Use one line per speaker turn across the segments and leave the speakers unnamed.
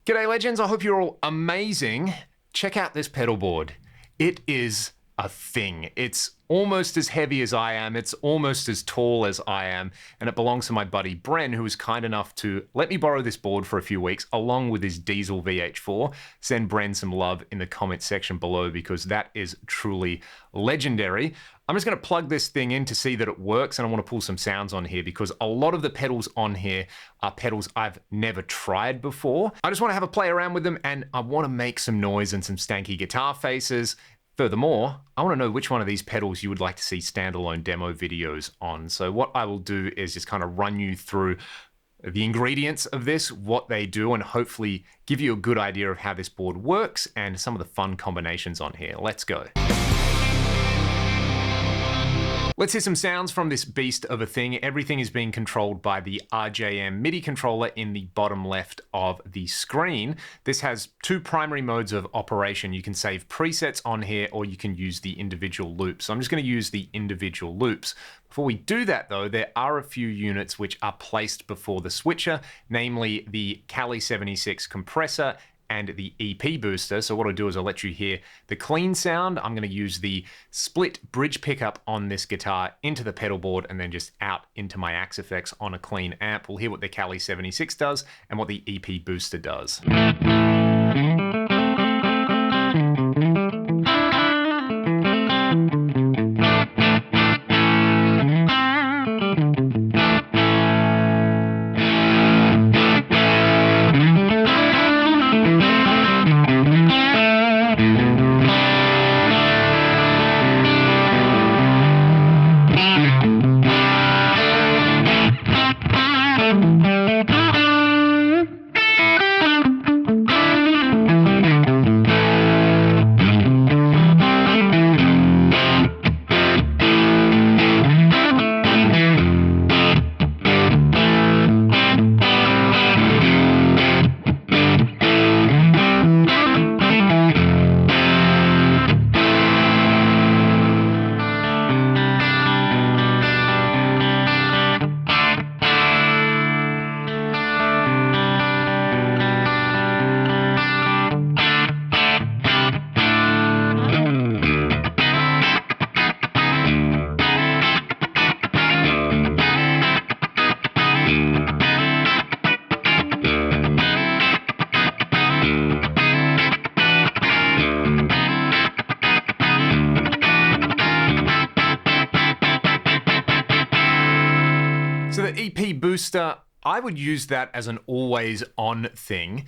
G'day legends, I hope you're all amazing. Check out this pedal board. It is a thing. It's almost as heavy as I am, it's almost as tall as I am, and it belongs to my buddy Bren, who was kind enough to let me borrow this board for a few weeks, along with his diesel VH4. Send Bren some love in the comment section below because that is truly legendary. I'm just gonna plug this thing in to see that it works, and I wanna pull some sounds on here because a lot of the pedals on here are pedals I've never tried before. I just wanna have a play around with them, and I wanna make some noise and some stanky guitar faces. Furthermore, I want to know which one of these pedals you would like to see standalone demo videos on. So what I will do is just kind of run you through the ingredients of this, what they do, and hopefully give you a good idea of how this board works and some of the fun combinations on here. Let's go. Let's hear some sounds from this beast of a thing. Everything is being controlled by the RJM MIDI controller in the bottom left of the screen. This has two primary modes of operation. You can save presets on here or you can use the individual loops. So I'm just going to use the individual loops. Before we do that though, there are a few units which are placed before the switcher, namely the Cali76 compressor and the EP booster. So what I'll do is I'll let you hear the clean sound. I'm gonna use the split bridge pickup on this guitar into the pedal board and then just out into my Axe effects on a clean amp. We'll hear what the Cali76 does and what the EP booster does. So the EP booster, I would use that as an always on thing,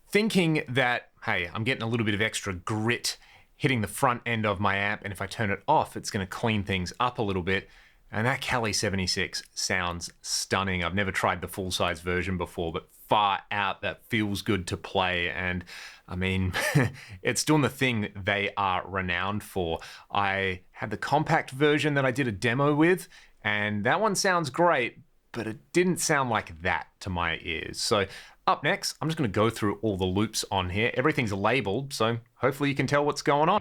thinking that, hey, I'm getting a little bit of extra grit hitting the front end of my amp, and if I turn it off, it's gonna clean things up a little bit. And that Cali76 sounds stunning. I've never tried the full-size version before, but far out, that feels good to play. And I mean, it's doing the thing they are renowned for. I had the compact version that I did a demo with, and that one sounds great, but it didn't sound like that to my ears. So up next, I'm just gonna go through all the loops on here. Everything's labeled, so hopefully you can tell what's going on.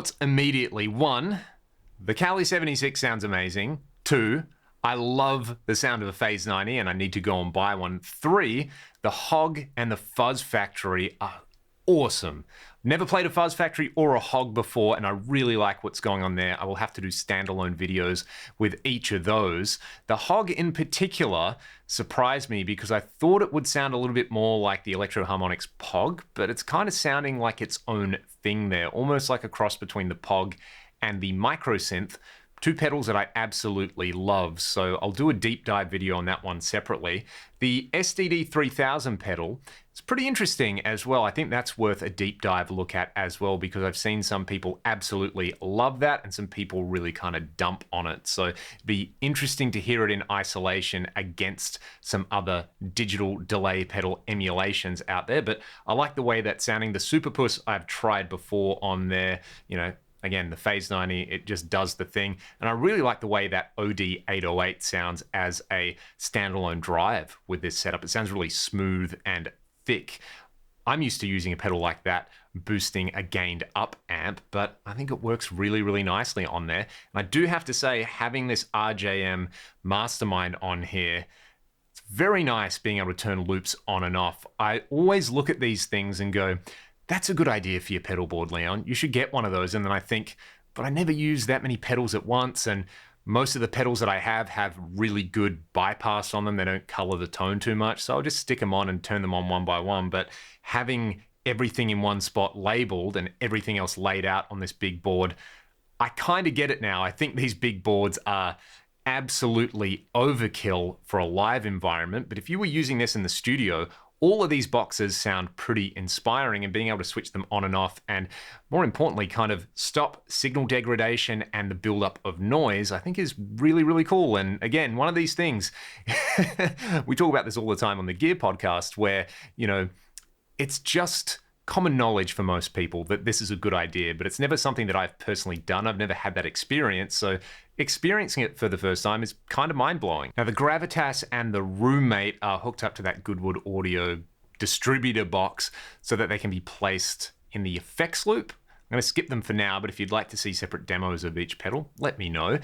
thoughts immediately. 1, the Cali76 sounds amazing. 2, I love the sound of a Phase 90 and I need to go and buy one. 3, the HOG and the Fuzz Factory are awesome. Never played a Fuzz Factory or a HOG before, and I really like what's going on there. I will have to do standalone videos with each of those. The HOG in particular surprised me because I thought it would sound a little bit more like the Electro Harmonix POG, but it's kind of sounding like its own thing there, almost like a cross between the POG and the micro synth. 2 pedals that I absolutely love, so I'll do a deep dive video on that one separately. The SDD 3000 pedal, it's pretty interesting as well. I think that's worth a deep dive look at as well, because I've seen some people absolutely love that and some people really kind of dump on it. So it'd be interesting to hear it in isolation against some other digital delay pedal emulations out there. But I like the way that's sounding. The Supa-Puss I've tried before on there, you know, again, the Phase 90, it just does the thing. And I really like the way that OD808 sounds as a standalone drive with this setup. It sounds really smooth and thick. I'm used to using a pedal like that, boosting a gained up amp, but I think it works really, really nicely on there. And I do have to say, having this RJM Mastermind on here, it's very nice being able to turn loops on and off. I always look at these things and go, that's a good idea for your pedal board, Leon. You should get one of those. And then I think, but I never use that many pedals at once. And most of the pedals that I have really good bypass on them. They don't color the tone too much. So I'll just stick them on and turn them on one by one. But having everything in one spot labeled and everything else laid out on this big board, I kind of get it now. I think these big boards are absolutely overkill for a live environment. But if you were using this in the studio, all of these boxes sound pretty inspiring, and being able to switch them on and off, and more importantly, kind of stop signal degradation and the buildup of noise, I think is really, really cool. And again, one of these things, we talk about this all the time on the Gear podcast, where, you know, it's just common knowledge for most people that this is a good idea, but it's never something that I've personally done. I've never had that experience. So experiencing it for the first time is kind of mind-blowing. Now, the Gravitas and the Roommate are hooked up to that Goodwood Audio distributor box so that they can be placed in the effects loop. I'm going to skip them for now, but if you'd like to see separate demos of each pedal, let me know.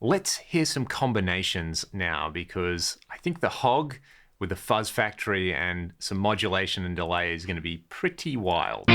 Let's hear some combinations now, because I think the HOG with the Fuzz Factory and some modulation and delay is going to be pretty wild.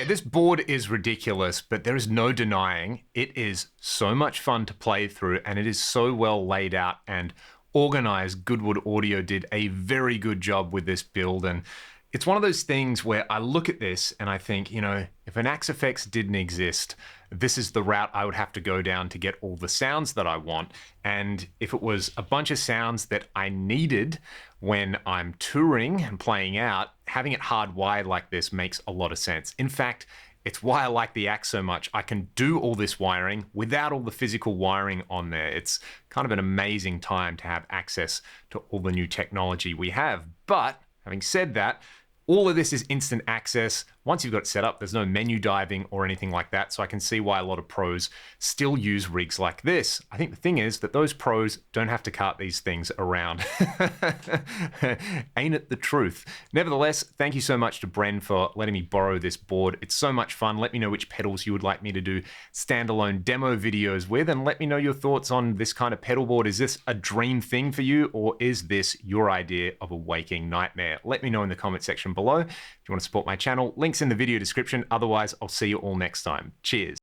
This board is ridiculous, but there is no denying it is so much fun to play through, and it is so well laid out and organized. Goodwood Audio did a very good job with this build, and it's one of those things where I look at this and I think, you know, if an Axe FX didn't exist, this is the route I would have to go down to get all the sounds that I want. And if it was a bunch of sounds that I needed when I'm touring and playing out, having it hardwired like this makes a lot of sense. In fact, it's why I like the Axe so much. I can do all this wiring without all the physical wiring on there. It's kind of an amazing time to have access to all the new technology we have. But having said that, all of this is instant access. Once you've got it set up, there's no menu diving or anything like that, so I can see why a lot of pros still use rigs like this. I think the thing is that those pros don't have to cart these things around. Ain't it the truth? Nevertheless, thank you so much to Bren for letting me borrow this board. It's so much fun. Let me know which pedals you would like me to do standalone demo videos with, and let me know your thoughts on this kind of pedal board. Is this a dream thing for you, or is this your idea of a waking nightmare? Let me know in the comment section below. If you want to support my channel, links in the video description. Otherwise, I'll see you all next time. Cheers.